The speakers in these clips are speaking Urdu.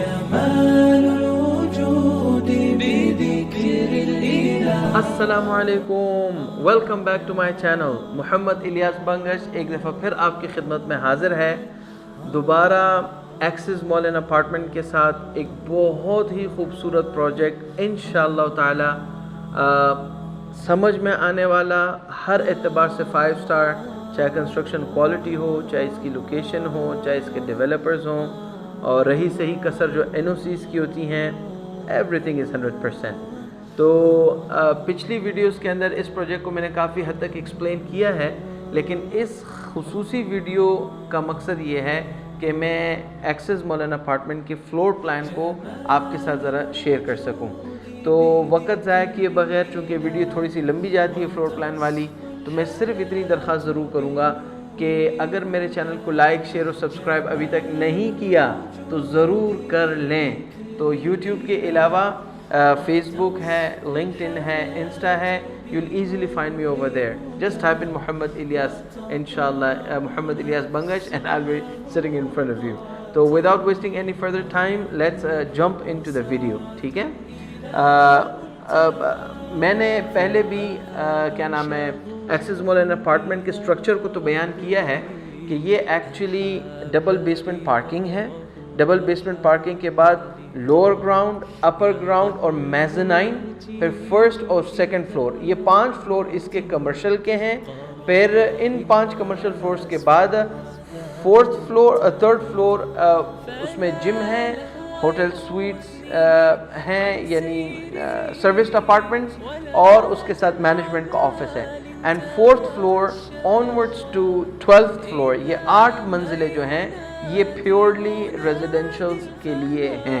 جمال الوجود بذكر الإله. السلام علیکم، welcome back to my channel. Muhammad Ilyas Bangash ایک دفعہ پھر آپ کی خدمت میں حاضر ہے، دوبارہ ایکسس مال اینڈ اپارٹمنٹ کے ساتھ ایک بہت ہی خوبصورت پروجیکٹ انشاءاللہ تعالی سمجھ میں آنے والا، ہر اعتبار سے 5 اسٹار، چاہے کنسٹرکشن کوالٹی ہو، چاہے اس کی لوکیشن ہو، چاہے اس کے ڈیولپرز ہوں، اور رہی صحیح کسر جو NOCs کی ہوتی ہیں، ایوری تھنگ از 100%. تو پچھلی ویڈیوز کے اندر اس پروجیکٹ کو میں نے کافی حد تک ایکسپلین کیا ہے، لیکن اس خصوصی ویڈیو کا مقصد یہ ہے کہ میں ایکسس مال اینڈ اپارٹمنٹ کے فلور پلان کو آپ کے ساتھ ذرا شیئر کر سکوں. تو وقت ضائع کیے بغیر، چونکہ ویڈیو تھوڑی سی لمبی جاتی ہے فلور پلان والی، تو میں صرف اتنی درخواست ضرور کروں گا کہ اگر میرے چینل کو لائک، شیئر اور سبسکرائب ابھی تک نہیں کیا تو ضرور کر لیں. تو یوٹیوب کے علاوہ فیس بک ہے، لنکڈ ان ہے، انسٹا ہے. You will easily find me over there. Just type in Muhammad Ilyas, انشاءاللہ Muhammad Ilyas Bangash, and I will be sitting in front of you. تو without wasting any further time, let's jump into the video. ٹھیک ہے، میں نے پہلے بھی کیا نام ہے ایکسس مال اینڈ اپارٹمنٹ کے اسٹرکچر کو تو بیان کیا ہے کہ یہ ایکچولی ڈبل بیسمنٹ پارکنگ ہے. ڈبل بیسمنٹ پارکنگ کے بعد لوور گراؤنڈ، اپر گراؤنڈ اور میزنائن، پھر فرسٹ اور سیکنڈ فلور، یہ 5 فلور اس کے کمرشل کے ہیں. پھر ان 5 کمرشل فلورز کے بعد تھرڈ فلور اس میں جم ہے، ہوٹل سویٹس ہیں یعنی سروسڈ اپارٹمنٹس، اور اس کے ساتھ مینجمنٹ کا آفس ہے. And 4th floor onwards to 12th floor, یہ 8 منزلیں جو ہیں یہ پیورلی ریزیڈینشلز کے لیے ہیں،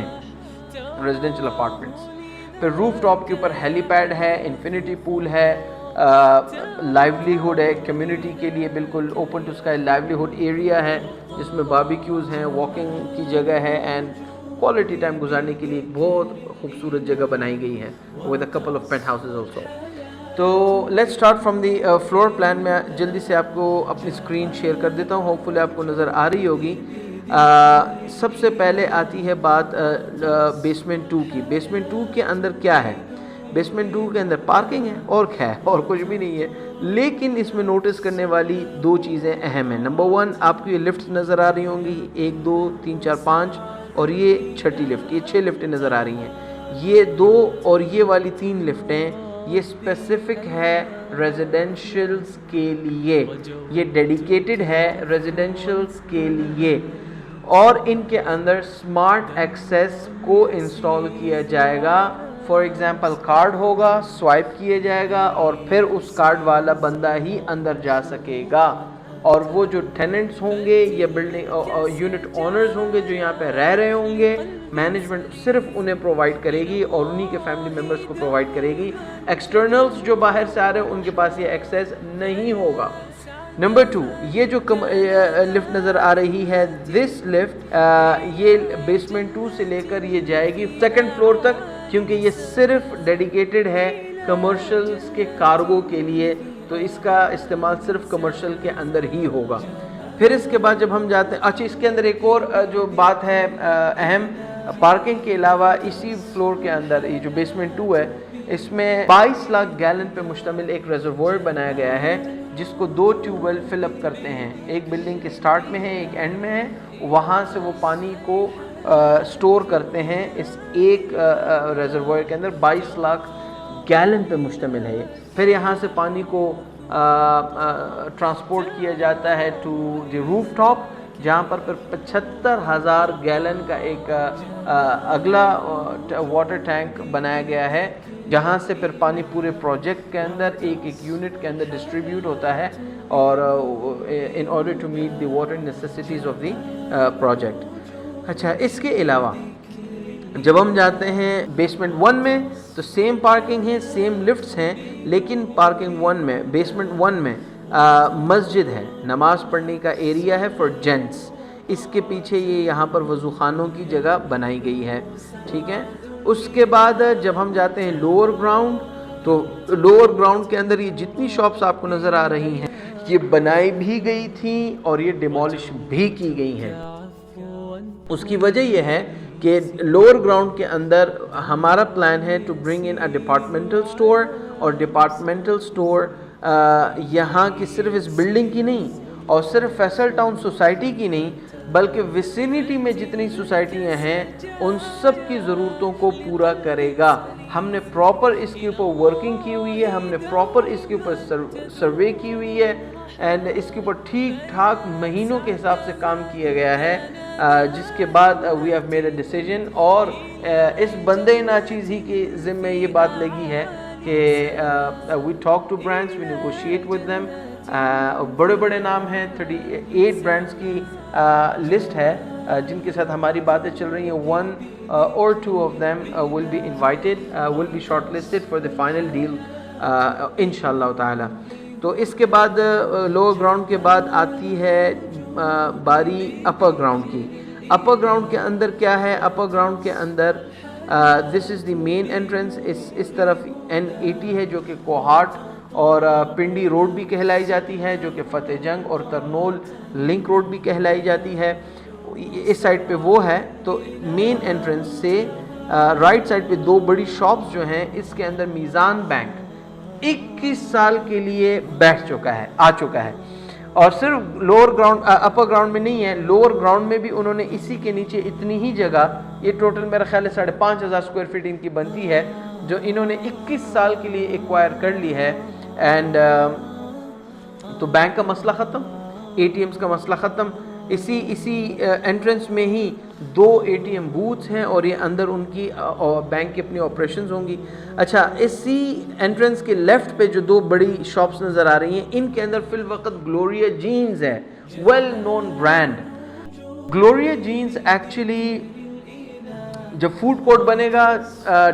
ریزیڈینشل اپارٹمنٹس. پھر روف ٹاپ کے اوپر ہیلی پیڈ ہے، انفینٹی پول ہے، لائیولیہڈ ہے، کمیونٹی کے لیے بالکل open to sky livelihood area ہے جس میں باربیکیوز ہیں، واکنگ کی جگہ ہے، اینڈ کوالٹی ٹائم گزارنے کے لیے ایک بہت خوبصورت جگہ بنائی گئی ہے with a couple of penthouses also. تو let's start from the floor plan. میں جلدی سے آپ کو اپنی اسکرین شیئر کر دیتا ہوں، ہوپ فلی آپ کو نظر آ رہی ہوگی. سب سے پہلے آتی ہے بات بیسمنٹ 2 کی. بیسمنٹ 2 کے اندر کیا ہے؟ بیسمنٹ 2 کے اندر پارکنگ ہے اور کیا ہے، اور کچھ بھی نہیں ہے. لیکن اس میں نوٹس کرنے والی 2 چیزیں اہم ہیں. نمبر 1، آپ کو یہ لفٹس نظر آ رہی ہوں گی، 1 2 3 4 5، اور یہ چھٹی لفٹ، یہ 6 لفٹیں نظر آ رہی ہیں. یہ 2 اور یہ والی 3 لفٹیں یہ اسپیسیفک ہے ریزیڈینشلز کے لیے، یہ ڈیڈیکیٹڈ ہے ریزیڈینشلز کے لیے، اور ان کے اندر سمارٹ ایکسیس کو انسٹال کیا جائے گا. فار ایگزامپل کارڈ ہوگا، سوائپ کیا جائے گا، اور پھر اس کارڈ والا بندہ ہی اندر جا سکے گا. اور وہ جو ٹیننٹس ہوں گے یا بلڈنگ یونٹ اونرز ہوں گے جو یہاں پہ رہ رہے ہوں گے، مینجمنٹ صرف انہیں پرووائڈ کرے گی اور انہی کے فیملی ممبرس کو پرووائڈ کرے گی. ایکسٹرنلز جو باہر سے آ رہے ہیں ان کے پاس یہ ایکسیس نہیں ہوگا. نمبر 2، یہ جو لفٹ نظر آ رہی ہے، دس لفٹ یہ بیسمنٹ 2 سے لے کر یہ جائے گی 2nd فلور تک، کیونکہ یہ صرف ڈیڈیکیٹڈ ہے کمرشلز کے کارگو کے لیے، تو اس کا استعمال صرف کمرشل کے اندر ہی ہوگا. پھر اس کے بعد جب ہم جاتے ہیں، اچھا اس کے اندر ایک اور جو بات ہے اہم، پارکنگ کے علاوہ اسی فلور کے اندر یہ جو بیسمنٹ 2 ہے، اس میں 22 لاکھ گیلن پہ مشتمل ایک ریزروائر بنایا گیا ہے جس کو 2 ٹیوب ویل فل اپ کرتے ہیں. ایک بلڈنگ کے سٹارٹ میں ہے، ایک اینڈ میں ہے، وہاں سے وہ پانی کو سٹور کرتے ہیں. اس ایک ریزروائر کے اندر 22 لاکھ گیلن پہ مشتمل ہے. پھر یہاں سے پانی کو ٹرانسپورٹ کیا جاتا ہے ٹو دی روف ٹاپ، جہاں پر پھر 75,000 گیلن کا ایک اگلا واٹر ٹینک بنایا گیا ہے، جہاں سے پھر پانی پورے پروجیکٹ کے اندر ایک یونٹ کے اندر ڈسٹریبیوٹ ہوتا ہے، اور in order to meet the water necessities of the project. اچھا اس کے علاوہ جب ہم جاتے ہیں بیسمنٹ 1 میں تو سیم پارکنگ ہے، سیم لفٹس ہیں، لیکن پارکنگ 1 میں، بیسمنٹ 1 میں مسجد ہے، نماز پڑھنے کا ایریا ہے فار جینٹس. اس کے پیچھے یہ یہاں پر وضو خانوں کی جگہ بنائی گئی ہے. ٹھیک ہے، اس کے بعد جب ہم جاتے ہیں لوور گراؤنڈ، تو لوور گراؤنڈ کے اندر یہ جتنی شاپس آپ کو نظر آ رہی ہیں یہ بنائی بھی گئی تھیں اور یہ ڈیمولش بھی کی گئی ہیں. اس کی وجہ یہ ہے کہ لوور گراؤنڈ کے اندر ہمارا پلان ہے to bring in a departmental store, اور ڈپارٹمنٹل اسٹور یہاں کی صرف اس بلڈنگ کی نہیں اور صرف فیصل ٹاؤن سوسائٹی کی نہیں بلکہ ویسینٹی میں جتنی سوسائٹیاں ہیں ان سب کی ضرورتوں کو پورا کرے گا. ہم نے پراپر اس کے اوپر ورکنگ کی ہوئی ہے، ہم نے پراپر اس کے اوپر سروے کی ہوئی ہے، اینڈ اس کے اوپر ٹھیک ٹھاک مہینوں کے حساب سے کام کیا گیا ہے، جس کے بعد we have made a decision. اور اس بندے ناچیز ہی کے ذمے یہ بات لگی ہے کہ we talk to brands, we negotiate with them. بڑے بڑے نام ہیں، 38 برانڈس کی لسٹ ہے جن کے ساتھ ہماری باتیں چل رہی ہیں. 1 or 2 of them will be invited, will be shortlisted for the final deal انشاءاللہ تعالی. تو اس کے بعد لوور گراؤنڈ کے بعد آتی ہے باری اپر گراؤنڈ کی. اپر گراؤنڈ کے اندر کیا ہے؟ اپر گراؤنڈ کے اندر دس از دی مین انٹرنس. اس طرف N80 ہے جو کہ کوہاٹ اور پنڈی روڈ بھی کہلائی جاتی ہے، جو کہ فتح جنگ اور ترنول لنک روڈ بھی کہلائی جاتی ہے. اس سائڈ پہ وہ ہے. تو مین انٹرنس سے رائٹ سائڈ پہ 2 بڑی شاپس جو ہیں، اس کے اندر میزان بینک 21 سال کے لیے آ چکا ہے. اور صرف لوور گراؤنڈ اپر گراؤنڈ میں نہیں ہے، لوور گراؤنڈ میں بھی انہوں نے اسی کے نیچے اتنی ہی جگہ، یہ ٹوٹل میرا خیال ہے 5,500 اسکوائر فٹ ان کی بنتی ہے، جو انہوں نے 21 سال کے لیے ایکوائر کر لی ہے. اینڈ تو بینک کا مسئلہ ختم، ATMs کا مسئلہ ختم. اسی انٹرنس میں ہی 2 ATM بوتھس ہیں اور یہ اندر ان کی بینک کی اپنی آپریشنز ہوں گی. اچھا، اسی انٹرنس کے لیفٹ پہ جو 2 بڑی شاپس نظر آ رہی ہیں، ان کے اندر فی الوقت گلوریا جینز ہے، well known brand. Gloria Jeans actually جب فوڈ کورٹ بنے گا،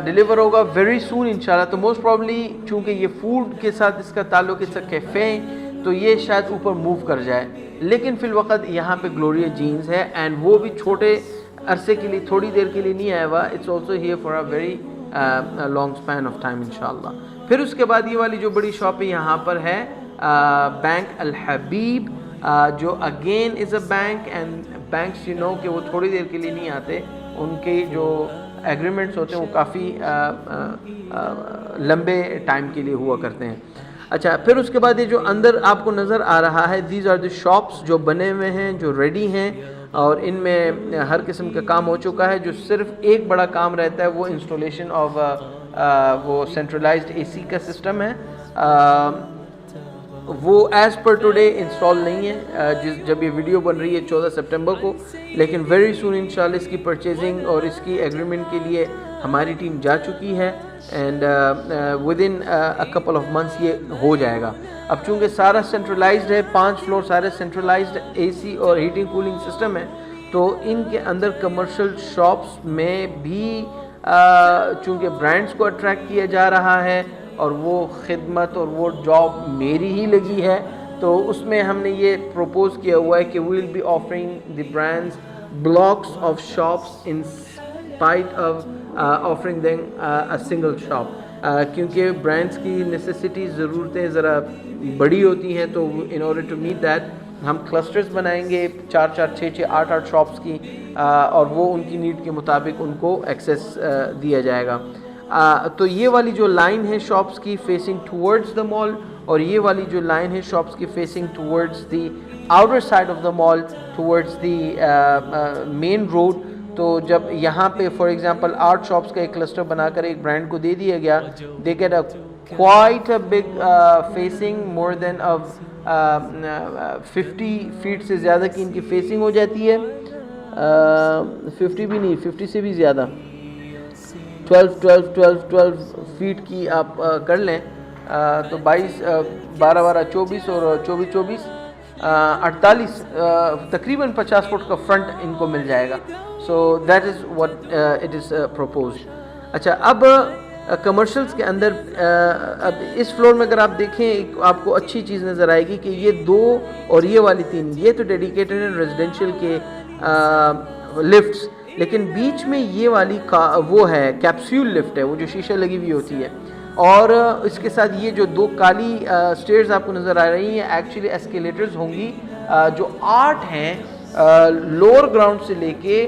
ڈیلیور ہوگا ویری سون انشاءاللہ، تو موسٹ پرابلی چونکہ یہ فوڈ کے ساتھ اس کا تعلق ہے، کیفے، تو یہ شاید اوپر موو کر جائے. لیکن فی الوقت یہاں پہ گلوریا جینز ہے، اینڈ وہ بھی چھوٹے عرصے کے لیے، تھوڑی دیر کے لیے نہیں آیا ہوا. It's also here for a very long span of time انشاءاللہ. پھر اس کے بعد یہ والی جو بڑی شاپ ہے یہاں پر ہے بینک الحبیب، جو again is a bank. And banks you know کہ وہ تھوڑی دیر کے لیے نہیں آتے، ان کے جو ایگریمنٹس ہوتے ہیں وہ کافی لمبے ٹائم کے لیے ہوا کرتے ہیں. اچھا، پھر اس کے بعد یہ جو اندر آپ کو نظر آ رہا ہے، دیز آر دی شاپس جو بنے ہوئے ہیں، جو ریڈی ہیں، اور ان میں ہر قسم کا کام ہو چکا ہے. جو صرف ایک بڑا کام رہتا ہے وہ انسٹالیشن آف وہ سینٹرلائزڈ AC کا سسٹم ہے. وہ ایز پر ٹوڈے انسٹال نہیں ہے، جب یہ ویڈیو بن رہی ہے 14 سپٹمبر کو، لیکن ویری سون انشاءاللہ اس کی پرچیزنگ اور اس کی ایگریمنٹ کے لیے ہماری ٹیم جا چکی ہے. And with in a couple of months یہ ہو جائے گا. اب چونکہ سارا سینٹرلائزڈ ہے، 5 فلور سارے سینٹرلائزڈ AC اور ہیٹنگ کولنگ سسٹم ہے، تو ان کے اندر کمرشل شاپس میں بھی چونکہ برانڈز کو اٹریکٹ کیا جا رہا ہے، اور وہ خدمت اور وہ جاب میری ہی لگی ہے، تو اس میں ہم نے یہ پروپوز کیا ہوا ہے کہ we will be offering the brands blocks of shops in spite of offering them a single shop. کیونکہ برانڈس کی نیسیسٹیز، ضرورتیں ذرا بڑی ہوتی ہیں، تو in order to meet that ہم کلسٹرز بنائیں گے 4-4 6-6 8-8 شاپس کی، اور وہ ان کی نیڈ کے مطابق ان کو ایکسیس دیا جائے گا. تو یہ والی جو لائن ہے شاپس کی فیسنگ ٹورڈز دا مال، اور یہ والی جو لائن ہے شاپس کی facing towards the outer side of the mall, towards the main road. تو جب یہاں پہ فار ایگزامپل 8 شاپس کا ایک کلسٹر بنا کر ایک برانڈ کو دے دیا گیا، they get a quite a big facing, more than 50 feet سے زیادہ کی ان کی فیسنگ ہو جاتی ہے. 50 بھی نہیں، 50 سے بھی زیادہ، 12 فیٹ کی آپ کر لیں، تو 22 12 24 اور 24 48 تقریباً 50 فٹ کا فرنٹ ان کو مل جائے گا. So that is what it is proposed. اچھا، اب کمرشلز کے اندر اب اس فلور میں اگر آپ دیکھیں آپ کو اچھی چیز نظر آئے گی کہ یہ 2 اور یہ والی 3 یہ تو ڈیڈیکیٹڈ ہیں ریزیڈینشیل کے لفٹس، لیکن بیچ میں یہ والی وہ ہے کیپسول لفٹ ہے، وہ جو شیشہ لگی ہوئی ہوتی ہے. اور اس کے ساتھ یہ جو 2 کالی سٹیئرز آپ کو نظر آ رہی ہیں ایکچولی اسکیلیٹرز ہوں گی، جو 8 ہیں لوور گراؤنڈ سے لے کے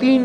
3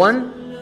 1,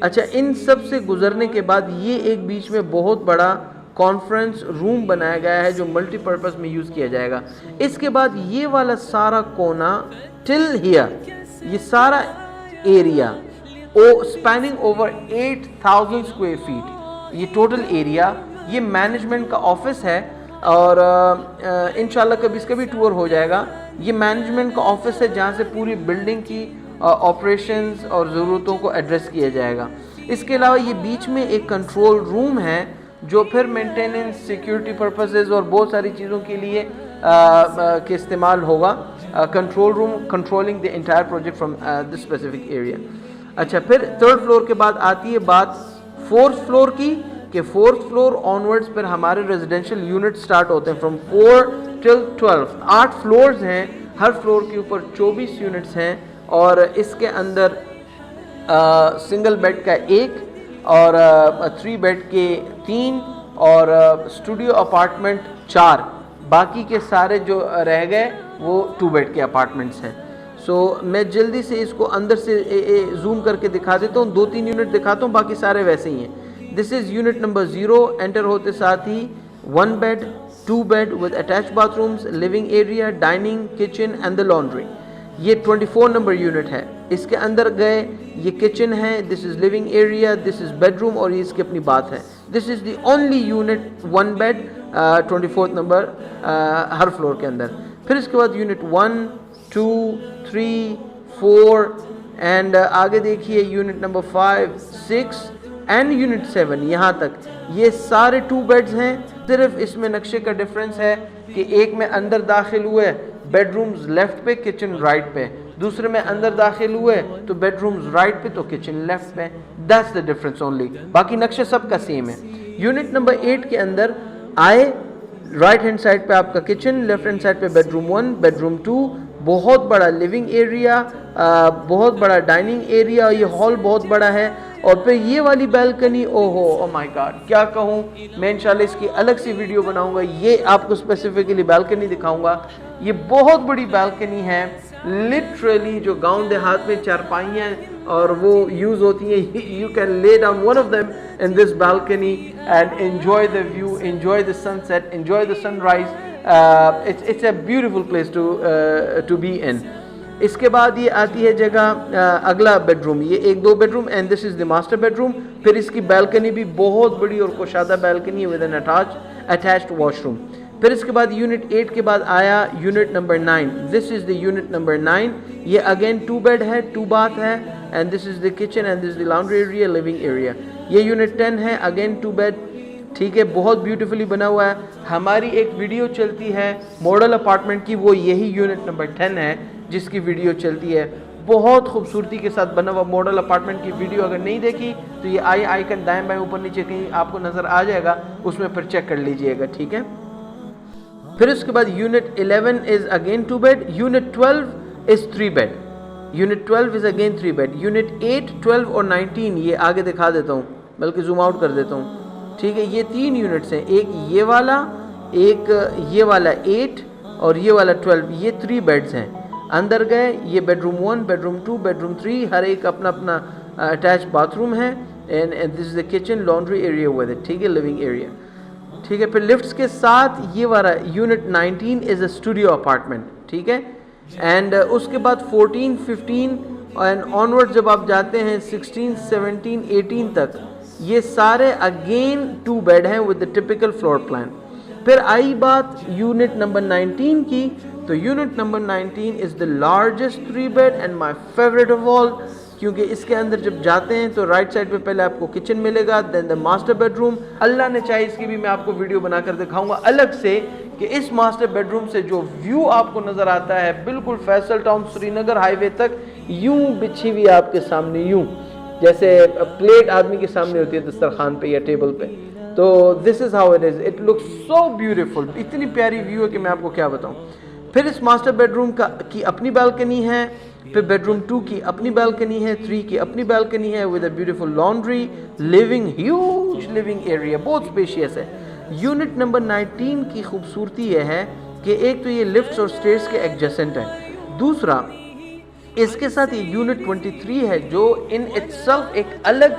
اچھا ان سب سے گزرنے کے بعد یہ ایک بیچ میں بہت بڑا کانفرنس روم بنایا گیا ہے جو ملٹی پرپز میں یوز کیا جائے گا. اس کے بعد یہ والا سارا کونا ٹل ہیئر یہ سارا area spanning over 8000 square feet یہ ٹوٹل ایریا یہ مینجمنٹ کا آفس ہے اور انشاءاللہ کبھی اس کا بھی ٹور ہو جائے گا. یہ مینجمنٹ کا آفس ہے جہاں سے پوری بلڈنگ کی آپریشنز اور ضرورتوں کو ایڈریس کیا جائے گا. اس کے علاوہ یہ بیچ میں ایک کنٹرول روم ہے جو پھر مینٹیننس سیکیورٹی پرپسز اور بہت ساری چیزوں کے لیے کے استعمال ہوگا. Control room controlling the entire project from this specific area. اچھا پھر تھرڈ فلور کے بعد آتی ہے بات فورتھ فلور کی کہ فورتھ فلور آنورڈز پر ہمارے ریزیڈینشیل یونٹ سٹارٹ ہوتے ہیں فرام 4 till 12. 8 فلورز ہیں, ہر فلور کے اوپر 24 یونٹس ہیں اور اس کے اندر سنگل بیڈ کا 1 اور 3 بیڈ کے 3 اور اسٹوڈیو اپارٹمنٹ 4. باقی کے سارے جو رہ گئے وہ 2 بیڈ کے اپارٹمنٹس ہیں. سو میں جلدی سے اس کو اندر سے زوم کر کے دکھا دیتا ہوں, 2-3 یونٹ دکھاتا ہوں, باقی سارے ویسے ہی ہیں. This is unit number 0. Enter ہوتے ساتھ ہی 1 bed 2 bed with attach bathrooms, living area, dining, kitchen and the laundry. یہ 24 نمبر یونٹ ہے. اس کے اندر گئے یہ کچن ہے, this is living area, this is bedroom اور یہ اس کی اپنی بات ہے. This is the only unit 1 bed 24 number ہر فلور کے اندر. پھر اس کے بعد یونٹ 1 2 3 4 اینڈ آگے دیکھیے یونٹ نمبر 5 6 اینڈ یونٹ 7 یہاں تک یہ سارے 2 بیڈز ہیں. صرف اس میں نقشے کا ڈفرینس ہے کہ ایک میں اندر داخل ہوئے بیڈ رومز لیفٹ پہ کچن رائٹ پہ, دوسرے میں اندر داخل ہوئے تو بیڈ رومز رائٹ پہ تو کچن لیفٹ پہ. دیٹس دا ڈفرینس اونلی, باقی نقشہ سب کا سیم ہے. یونٹ نمبر 8 کے اندر آئے رائٹ ہینڈ سائڈ پہ آپ کا کچن, لیفٹ ہینڈ سائڈ پہ بیڈ روم 1 بیڈ روم 2, بہت بڑا لیونگ ایریا, بہت بڑا ڈائننگ ایریا, یہ ہال بہت بڑا ہے. اور پھر یہ والی بیلکنی او مائی گاڈ کیا کہوں میں, انشاءاللہ اس کی الگ سی ویڈیو بناؤں گا. یہ آپ کو اسپیسیفکلی بیلکنی دکھاؤں گا. یہ بہت بڑی بیلکنی ہے لٹرلی, جو گاؤں دیہات میں چارپائیاں اور وہ یوز ہوتی ہیں. You can lay down one of them in this balcony and enjoy the view, enjoy the sunset, enjoy the sunrise. It's a beautiful place to be in. اس کے بعد یہ آتی ہے جگہ اگلا بیڈ روم, یہ 1-2 bedroom and this is the master bedroom. پھر اس کی بیلکنی بھی بہت بڑی اور کشادہ balcony with an attached washroom. پھر اس کے بعد یونٹ 8 کے بعد آیا unit number 9. This is the unit number 9. یہ اگین 2 بیڈ ہے 2 باتھ ہے and this is the kitchen and this is the laundry area living area. یہ یونٹ 10 ہے اگین 2 بیڈ, ٹھیک ہے, بہت بیوٹیفلی بنا ہوا ہے. ہماری ایک ویڈیو چلتی ہے ماڈل اپارٹمنٹ کی, وہ یہی یونٹ نمبر 10 ہے جس کی ویڈیو چلتی ہے. بہت خوبصورتی کے ساتھ بنا ہوا ماڈل اپارٹمنٹ کی ویڈیو اگر نہیں دیکھی تو یہ آئیکن دائیں بائیں اوپر نیچے کہیں آپ کو نظر آ جائے گا, اس میں پھر چیک کر لیجئے گا, ٹھیک ہے. پھر اس کے بعد unit 11 is again 2 bed, unit 12 is 3 bed, unit 12 is again 3 bed. Unit 8 12 اور 19 یہ آگے دکھا دیتا ہوں, بلکہ زوم آؤٹ کر دیتا ہوں, ٹھیک ہے. یہ 3 یونٹس ہیں, ایک یہ والا, ایک یہ والا 8 اور یہ والا 12, یہ 3 بیڈز ہیں. اندر گئے یہ bed room 1 bed room 2 bed room 3, ہر ایک اپنا اپنا اٹیچ باتھ روم ہے and this is the kitchen laundry area with it, ٹھیک ہے, لیونگ ایریا, ٹھیک ہے. پھر لفٹس کے ساتھ یہ والا یونٹ 19 از اے اسٹوڈیو اپارٹمنٹ, ٹھیک ہے. اینڈ اس کے بعد 14 15 اینڈ آنورڈ جب آپ جاتے ہیں 16 17 18 تک یہ سارے اگین 2 بیڈ ہیں with the typical floor plan. پھر آئی بات یونٹ نمبر 19 کی, تو unit number 19 is the largest 3 bed and my favourite of all, کیونکہ اس کے اندر جب جاتے ہیں تو رائٹ سائڈ پہ پہلے آپ کو کچن ملے گا, دین دا ماسٹر بیڈ روم. اللہ نے چاہے اس کی بھی میں آپ کو ویڈیو بنا کر دکھاؤں گا الگ سے کہ اس ماسٹر بیڈ روم سے جو ویو آپ کو نظر آتا ہے بالکل فیصل ٹاؤن سری نگر ہائی وے تک یوں بچھی ہوئی آپ کے سامنے, یوں جیسے پلیٹ آدمی کے سامنے ہوتی ہے دسترخوان پہ یا ٹیبل پہ. تو this is how it is, it looks so beautiful, اتنی پیاری ویو ہے کہ میں آپ کو کیا بتاؤں. پھر اس ماسٹر بیڈ روم کی اپنی بالکنی ہے, پھر بیڈ روم 2 کی اپنی بالکنی ہے, 3 کی اپنی بالکنی ہے with a beautiful laundry, living huge living area, بہت اسپیشیس ہے. یونٹ نمبر 19 کی خوبصورتی یہ ہے کہ ایک تو یہ لفٹس اور سٹیئرز کے ایڈجسنٹ ہے, دوسرا اس کے ساتھ یہ یونٹ 23 ہے جو ان اٹ سیلف ایک الگ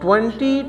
20,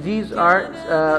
these are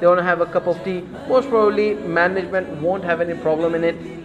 they want to have a cup of tea, most probably management won't have any problem in it,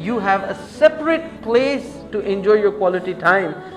you have a separate place to enjoy your quality time,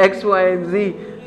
XYZ।